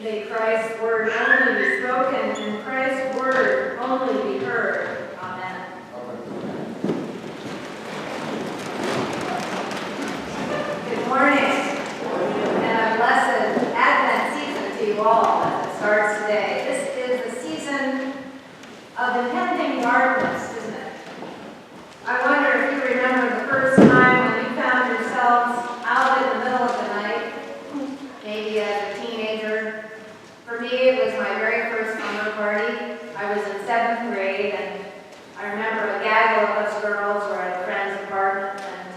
May Christ's word only be spoken and Christ's word only be heard. Amen. Good morning, and a blessed Advent season to you all as it starts today. This is the season of impending darkness, isn't it? I wonder if you remember the first time when you found yourselves out in the middle of the night, maybe as a teenager. For me, it was my very first summer party. I was in 7th grade, and I remember a gaggle of us girls were at a friend's apartment, and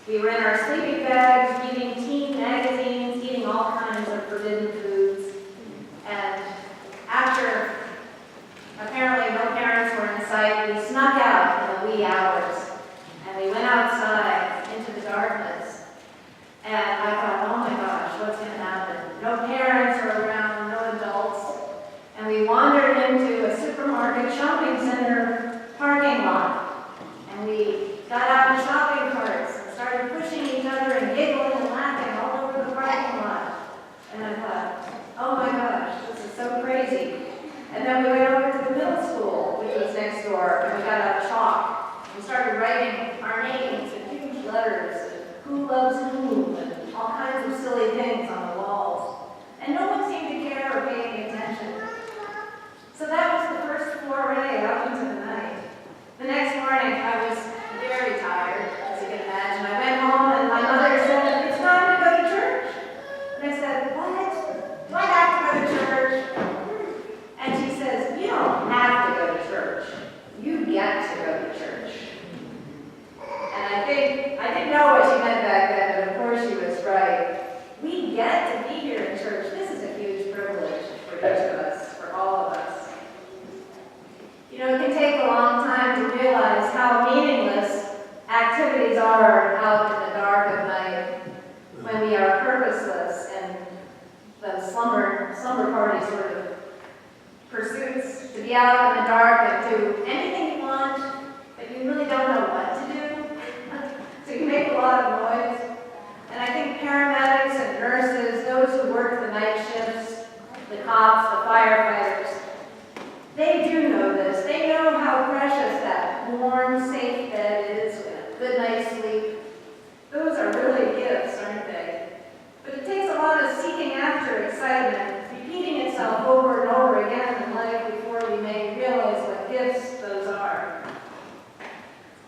we were in our sleeping bags, reading teen magazines, eating all kinds of forbidden foods. And after apparently no parents were in sight, we snuck out in the wee hours, and we went outside into the darkness. And I thought, oh my gosh, what's going to happen? No parents are around, no adults. And we wandered into a supermarket shopping center parking lot. And we got out in shopping carts and started pushing each other and giggling and laughing all over the parking lot. And I thought, oh my gosh, this is so crazy. And then we went over to the middle school, which was next door, and we got out chalk. We started writing our names in huge letters, and who loves whom, and all kinds of silly things on the walls. And no one seemed to care or pay any attention. So that was the first foray out into the night. The next morning, I was very tired, as you can imagine. I went home, and my mother said, it's time to go to church. And I said, what? Do I have to go to church? And she says, you don't have to go to church. You get to go to church. And I didn't know what she meant back then, but of course she was right. We get to be here in church. This is a huge privilege for each of us, for all of us. You know, it can take a long time to realize how meaningless activities are out in the dark of night when we are purposeless and the slumber party sort of pursuits, to be out in the dark and do anything you want, but you really don't know what to do. So you make a lot of noise. And I think paramedics and nurses, those who work the night shifts, the cops, the firefighters, they do know this. They know how precious that warm, safe bed is with a good night's sleep. Those are really gifts, aren't they? But it takes a lot of seeking after excitement, repeating itself over and over again in life before we may realize what gifts those are.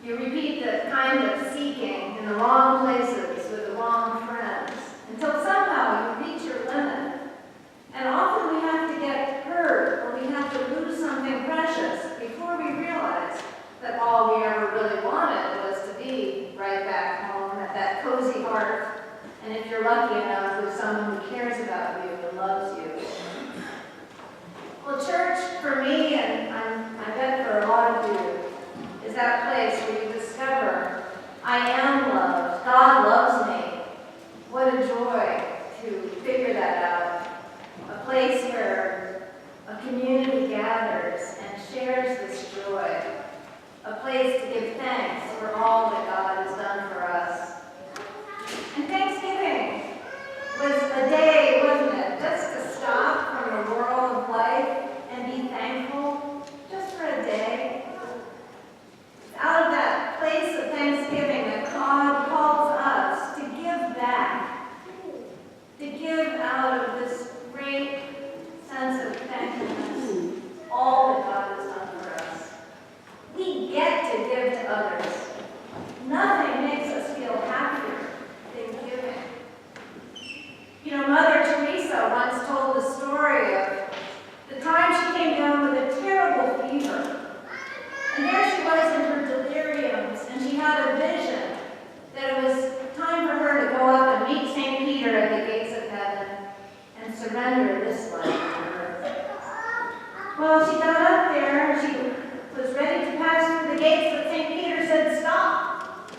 You repeat the kind of seeking in the wrong places with the wrong friends until somehow you reach your limit. And often we have to get hurt or we have to lose something precious before we realize that all we ever really wanted was to be right back home at that cozy heart. And if you're lucky enough with someone who cares about you and loves you. Well, church for me, and I bet for a lot of you, is that place where you discover, I am loved, God loves me. What a joy to figure that out. A place where a community gathers and shares this joy. A place to give thanks for all that God has done for us. And Thanksgiving was a day, wasn't it, just to stop from the world of life and be thankful just for a day. Out of that place of thanksgiving that God calls us to give back, to give out of this great sense of thankfulness, all that God has done for us. We get to give to others. Nothing makes us feel happier than giving. You know, Mother Teresa once told the story of the time she came down with a terrible fever. And there she was in her deliriums, and she had a vision that it was time for her to go up and meet St. Peter at the gates of heaven and surrender this life to earth. Well, she got up there, and she was ready to pass through the gates, but St. Peter said, stop.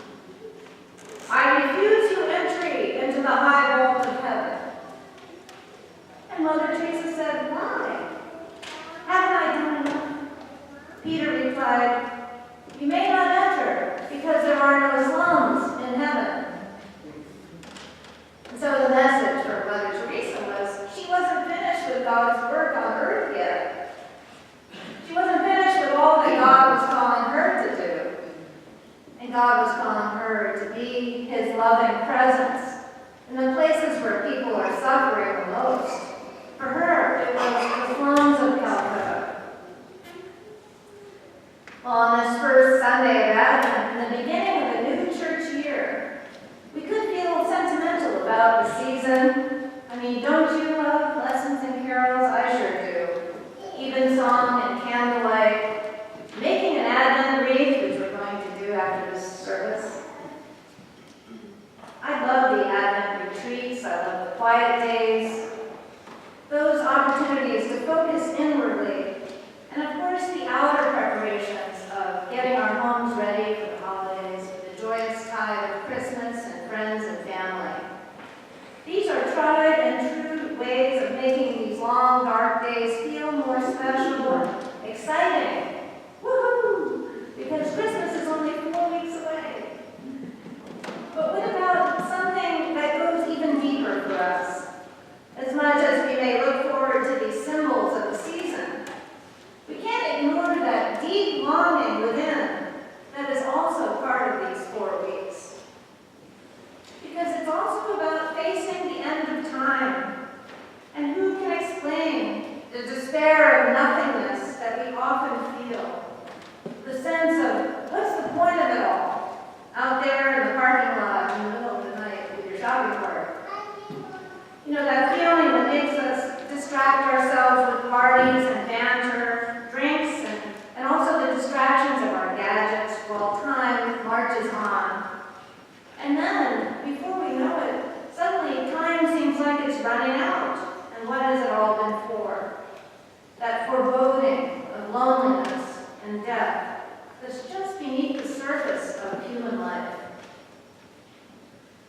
I refuse you entry into the high vault of heaven. And Mother Teresa said, why? Haven't I done enough? Peter replied, you may not enter because there are no slums in heaven. And so the message for Mother Teresa was she wasn't finished God's work on earth yet. She wasn't finished with all that God was calling her to do. And God was calling her to be his loving presence in the places where people are suffering the most. For her, it was the slums of Calcutta. Well, on this first Sunday of Advent, in the beginning of a new church year, we could feel sentimental about the season. I mean, don't you love lessons and carols? I sure do. Even song and candlelight, making an Advent wreath, which we're going to do after this service. I love the Advent retreats. I love the quiet days. Those opportunities to focus inwardly. And of course, the outer preparations of getting our homes ready for the holidays with the joyous tide of Christmas and friends and family. These are tried and true ways of making these long, dark days feel more special and exciting. Woohoo! Because Christmas is only 4 weeks away. But what about something that goes even deeper for us? As much as we may look forward to these symbols of the season, we can't ignore that deep longing within that is also part of these 4 weeks. Because it's also about facing the end of time. And who can explain the despair of nothingness that we often feel? The sense of, what's the point of it all? Out there in the parking lot in the middle of the night with your shopping cart. You know, that feeling that makes us distract ourselves with parties and banter, drinks, and also the distractions of our gadgets while time marches on. And then, before we know it, suddenly time seems like it's running out. And what has it all been for? That foreboding of loneliness and death that's just beneath the surface of human life.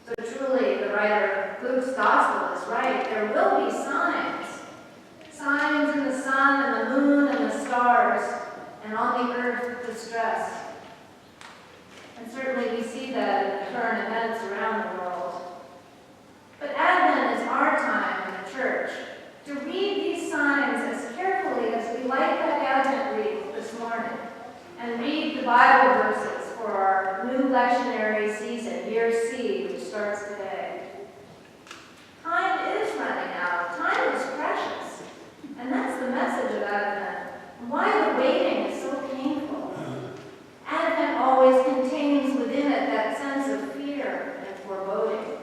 So truly, the writer of Luke's Gospel is right. There will be signs. Signs in the sun and the moon and the stars, and on the earth distress. And certainly we see that in the current events around the world. But Advent is our time in the church to read these signs as carefully as we light that Advent wreath this morning, and read the Bible verses for our new lectionary season, Year C, which starts today. Time is running out. Time is precious. And that's the message of Advent, and why the waiting is so painful. Advent always contains within it that sense of fear and foreboding.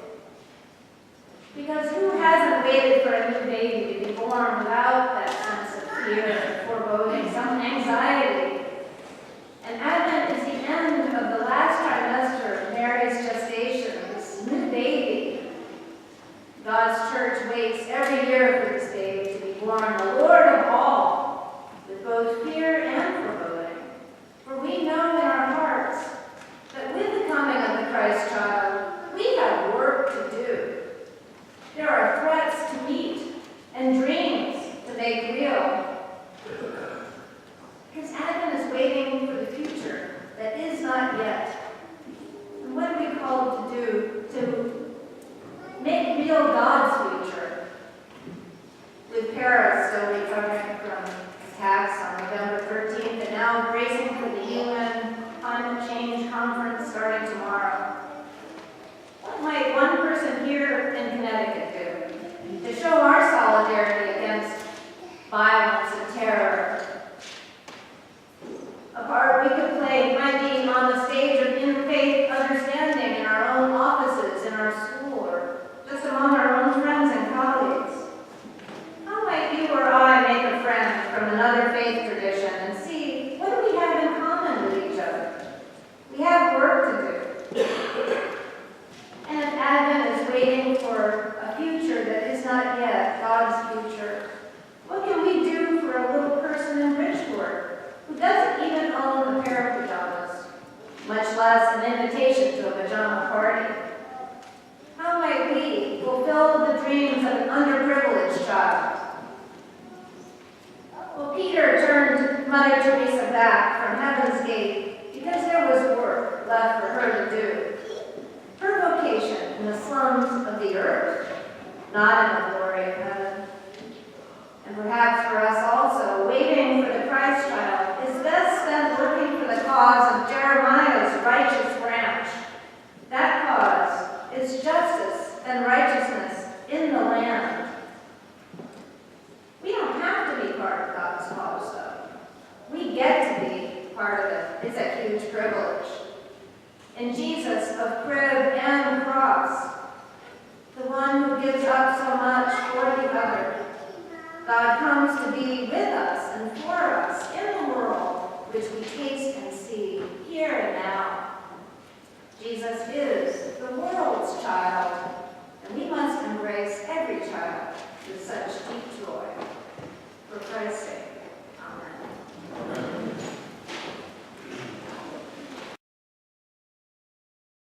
Because who hasn't waited for a new baby to be born without that sense of fear and foreboding, some anxiety? And Advent is the end of the last trimester of Mary's gestation, this new baby. God's church waits every year for this baby to be born, the Lord of all, with both fear and foreboding. For we know in our hearts that with the coming of the Christ child, we have work to do. There are threats to meet and dreams to make real. Because Advent is waiting for the future that is not yet. And what are we called to do to make real God's future? With Paris still recovering from attacks on November 13th and now bracing for the UN Climate Change Conference starting tomorrow. What might one person here in Connecticut do to show our solidarity against violence and terror? A part we could play might be on the stage of in-faith understanding in our own offices, in our school, or just among our own friends and colleagues. How might you or I make a friend from another faith tradition and see what do we have in common with each other? We have work to do. And if Advent is waiting for a future that is not yet God's future, what can we do for a little person in Bridgeport who doesn't even own a pair of pajamas, much less an invitation to a pajama party? How might we fulfill the dreams of an underprivileged child? Well, Peter turned Mother Teresa back from Heaven's Gate because there was work left for her to do. Her vocation in the slums of the earth, not in the glory of heaven. And the land. We don't have to be part of God's cause, though. We get to be part of it. It's a huge privilege. In Jesus of crib and cross, the one who gives up so much for the other, God comes to be with us and for us in the world which we taste and see here and now. Jesus is the